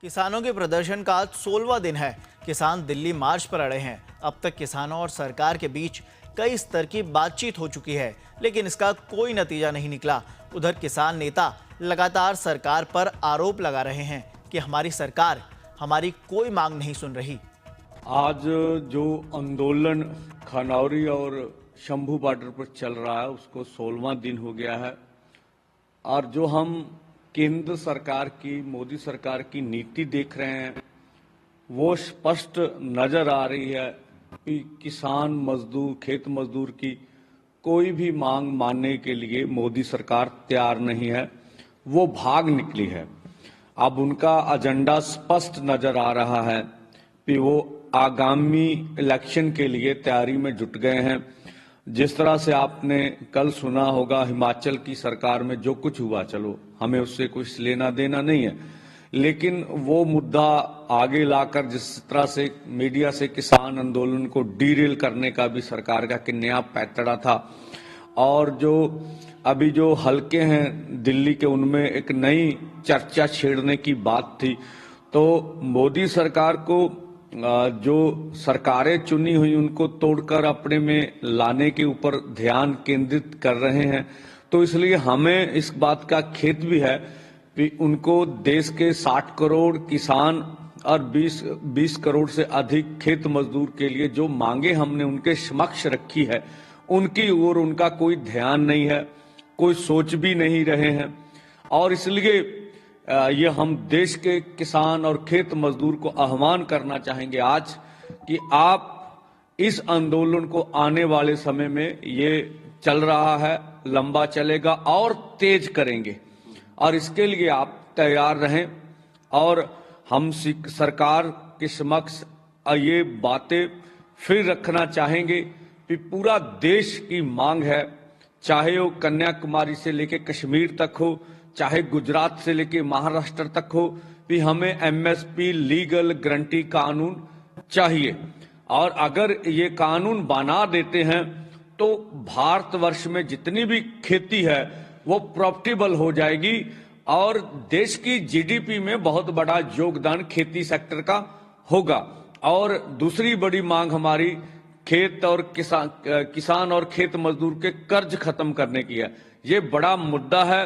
किसानों के प्रदर्शन का आज 16वां दिन है। किसान दिल्ली मार्च पर अड़े हैं। अब तक किसानों और सरकार के बीच कई स्तर की बातचीत हो चुकी है, लेकिन इसका कोई नतीजा नहीं निकला। उधर किसान नेता लगातार सरकार पर आरोप लगा रहे हैं कि हमारी सरकार हमारी कोई मांग नहीं सुन रही। आज जो आंदोलन खनौरी और शंभू बॉर्डर पर चल रहा है उसको 16वां दिन हो गया है और जो हम केंद्र सरकार की, मोदी सरकार की नीति देख रहे हैं वो स्पष्ट नजर आ रही है कि किसान मजदूर, खेत मजदूर की कोई भी मांग मानने के लिए मोदी सरकार तैयार नहीं है। वो भाग निकली है। अब उनका एजेंडा स्पष्ट नजर आ रहा है कि वो आगामी इलेक्शन के लिए तैयारी में जुट गए हैं। जिस तरह से आपने कल सुना होगा हिमाचल की सरकार में जो कुछ हुआ, चलो हमें उससे कुछ लेना देना नहीं है, लेकिन वो मुद्दा आगे लाकर जिस तरह से मीडिया से किसान आंदोलन को डीरेल करने का भी सरकार का एक नया पैतरा था। और जो अभी जो हलके हैं दिल्ली के, उनमें एक नई चर्चा छेड़ने की बात थी। तो मोदी सरकार को जो सरकारें चुनी हुई उनको तोड़कर अपने में लाने के ऊपर ध्यान केंद्रित कर रहे हैं। तो इसलिए हमें इस बात का खेद भी है कि उनको देश के 60 करोड़ किसान और 20 करोड़ से अधिक खेत मजदूर के लिए जो मांगे हमने उनके समक्ष रखी है, उनकी ओर उनका कोई ध्यान नहीं है, कोई सोच भी नहीं रहे हैं। और इसलिए ये हम देश के किसान और खेत मजदूर को आह्वान करना चाहेंगे आज कि आप इस आंदोलन को आने वाले समय में, ये चल रहा है, लंबा चलेगा और तेज करेंगे और इसके लिए आप तैयार रहें। और हम सरकार के समक्ष ये बातें फिर रखना चाहेंगे कि पूरा देश की मांग है, चाहे वो कन्याकुमारी से लेके कश्मीर तक हो, चाहे गुजरात से लेके महाराष्ट्र तक हो, भी हमें एमएसपी लीगल गारंटी कानून चाहिए। और अगर ये कानून बना देते हैं तो भारतवर्ष में जितनी भी खेती है वो प्रॉफिटेबल हो जाएगी और देश की जीडीपी में बहुत बड़ा योगदान खेती सेक्टर का होगा। और दूसरी बड़ी मांग हमारी खेत और किसान और खेत मजदूर के कर्ज खत्म करने की है। ये बड़ा मुद्दा है।